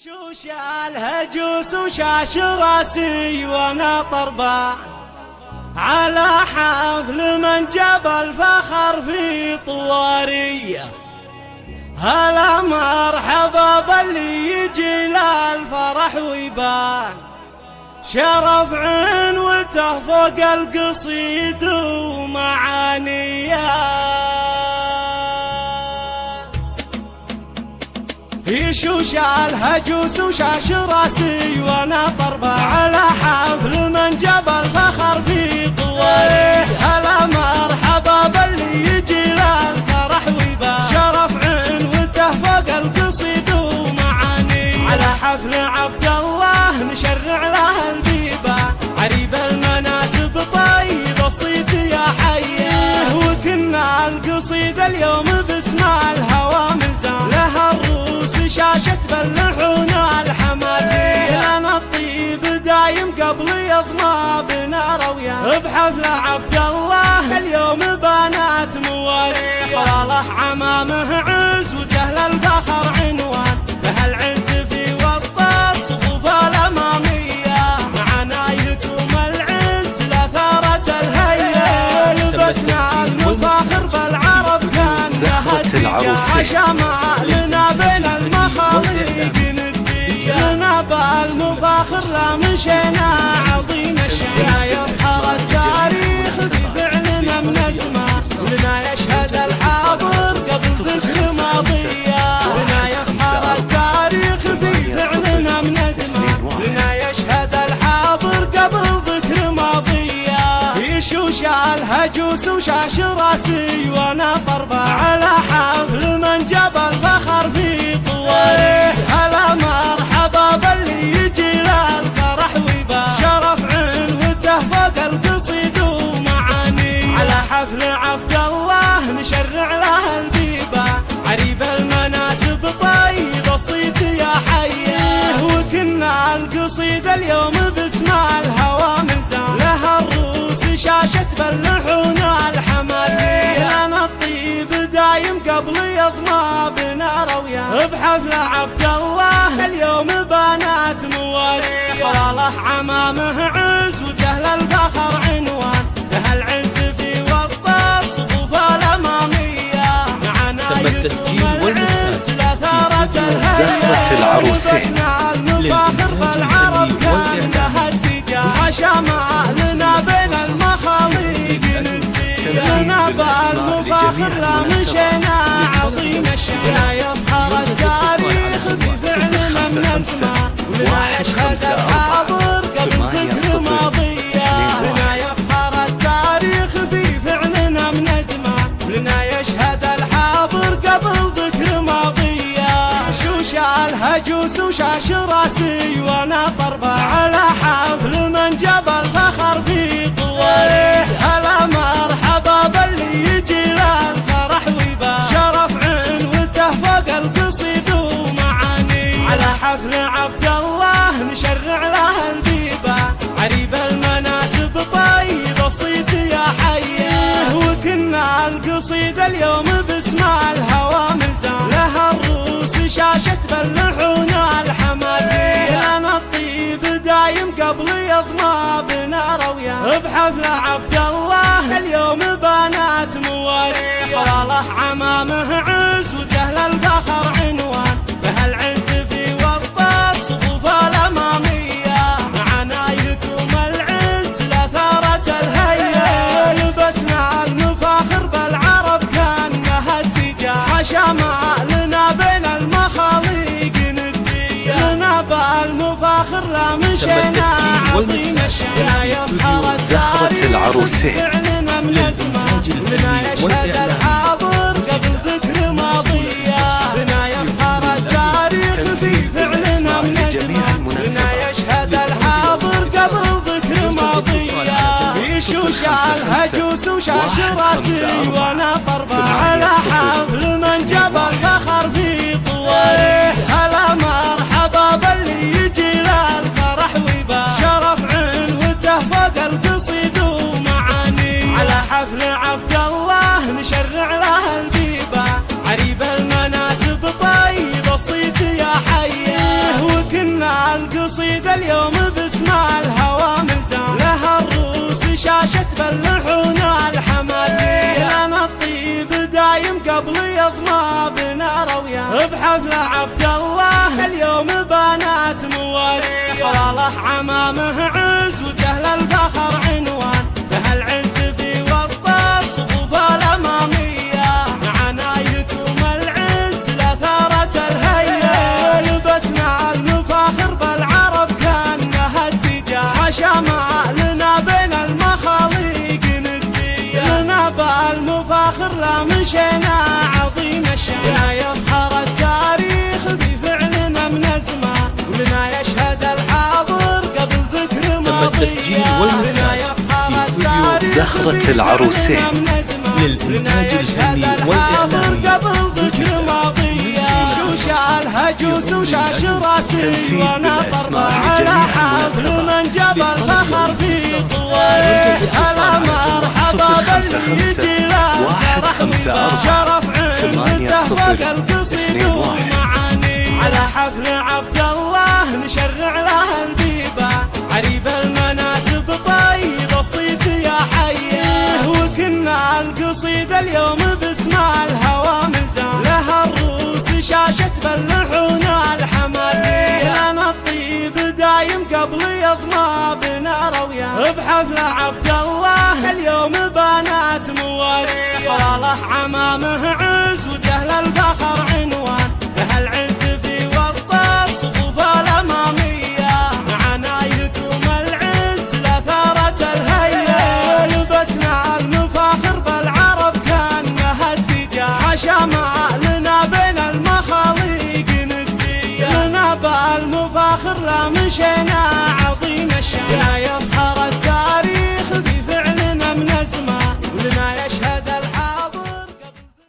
شوش الهجوس وشاش راسي وانا طربان على حفل من جاب الفخر في طواريه. هلا مرحبا باللي يجي للفرح ويبان شرف عنوته فوق القصيد ومعانيه. يشوش الهجوس وشاش راسي وانا طربة على حفل من جاب الفخر في طواريه. هلا مرحبا باللي يجي للفرح ويبان شرف عنوته فوق القصيد ومعانيه. على حفل عبد الله نشرع له البيبان عريب المناسب طيب الصيت يا حيه. وكنا القصيد اليوم باسم الهوى ملزام لها الروس شاشة باللحون الحماسية. لنا الطيب دايم قبل يضمى بنا رويان بحفل عبد الله اليوم بنات مواليه. صالح عمامه عز وجهل الفخر عنوان له العز في وسط الصفوف الأمامية. معنا يكوم العز لثارة الهيئة. لبسنا المفاخر بالعرب كان لها شمالنا بين المخاليق ندية. لنا بالمفاخر لا مشينا عظيم الشيا. يظهر التاريخ بفعلنا من أزمان لنا يشهد الحاضر قبل ذكر ماضية. لنا يظهر التاريخ بفعلنا من أزمان لنا يشهد الحاضر قبل ذكر ماضية. يشوش الهجوس وشاش راسي وانا طربة على حفل من جاب الفخر في طواريه. هلا مرحبا باللي يجي للفرح ويبان شرف عنوته فوق القصيد ومعانيه. على حفل عبد الله نشرع له البيبان عريب المناسب طيب الصيت يا حيه. وكنا القصيد اليوم باسم الهوى ملزام لها الروس شاشة باللحون الحماسية. لنا الطيب دايم قبل يضمى بنا رويان بحفل عبد الله اليوم بنات مواليه. صالح عمامه عز وجهل الفخر عنوان له العز في وسط الصفوف الأمامية. معنا التسجيل والمكساج لثارة زهرة العروسين المفاخر بالعرب كان لها اتجاه. شمالنا بين المخاليق ندية. لنا بالمفاخر لا مشينا عظيم الشيا. يظهر التاريخ بفعلنا من أزمان لنا يشهد الحاضر قبل ذكر ماضية. لنا يظهر التاريخ في فعلنا من أزمان لنا يشهد الحاضر قبل ذكر ماضية. شوش الهجوس وشاش راسي وانا طربة على حفل من جاب الفخر في طواريه. هلا مرحبا باللي يجي للفرح ويبان شرف عنوته فوق القصيد ومعانيه. على حفل عبد الله نشرع له البيبان عريب المناسب طيب الصيت يا حيه. وكنا القصيد اليوم باسم الهوى ملزام لها الروس شاشة باللحون الحماسية. لنا الطيب دايم قبل يضمى بنا رويان بحفل عبد الله اليوم بنات مواليه. صالح عمامه عز وجهل الفخر عنوان له العز في وسط الصفوف الأمامية. معنا يكوم العز لثارة الهيئة. لبسنا المفاخر بالعرب كان لها اتجاه. شمالنا بين المخاليق ندية. لنا بالمفاخر لا مشينا عظيم الشيا. يظهر زهرة العروسين فعلنا من أزمان لنا يشهد الحاضر قبل ذكر ماضية. لنا يظهر التاريخ في فعلنا من أزمان لنا يشهد الحاضر قبل ذكر ماضية. يشوش الهجوس وشاش راسي وانا طربة على حفل من جاب الفخر في طواريه. هلا مرحبا باللي يجي للفرح ويبان شرف عنوته فوق القصيد ومعانيه. على حفل عبد الله نشرع له البيبان عريب المناسب طيب الصيت يا حيه. القصيدة اليوم باسمها الهوى ملزام، لها الروس شاشة تبلحون الحماسية، لنا الطيب دايم قبل يضمى بنا رويان، بحفل عبد الله اليوم بنات مواليه، خلاله عمامه عز وجهل الفخر عنوان، بهالعز في وسط الصفوف الأمامية، معنا يدوم العز لثارة الهيئة، لبسنا المفاخر بالعرب كأنها اتجاه، شمالنا بين المخاليق ندية، لنا بالمفاخر لا مشينا عظيم الشان، يفخر التاريخ في فعلنا من أزمان، ولنا يشهد الحاضر قبل ذكر ماضيه. تم التسجيل والمكساج في استوديو زهرة العروسين للإنتاج الفني والإعلامي قبل ذكر ماضيه، شوش الهجوس وشاش راسي ونفر على حفل من جبل فخر في طوالي، هلا مرحبا باللي يجي له شرف عنده فوق القصيد ومعاني، على حفل عبد الله نشرع له البيبة، عريب المناسب طيب الصيت يا حيه، وكنا القصيدة اليوم باسمها الهوى ملزام، لها الروس شاشة تبلحون الحماسية، لنا الطيب دايم قبل يضمى بنا رويان، بحفل عبد الله اليوم بنات مواليه، خلاله عمامه عز وجهل الفخر عنوان، بهالعز في وسط الصفوف الأمامية، معنا يدوم العز لثارة الهيئة، لبسنا المفاخر بالعرب كأنها اتجاه، شمالنا بين المخاليق ندية، لنا بالمفاخر لا مشينا عظيم الشان.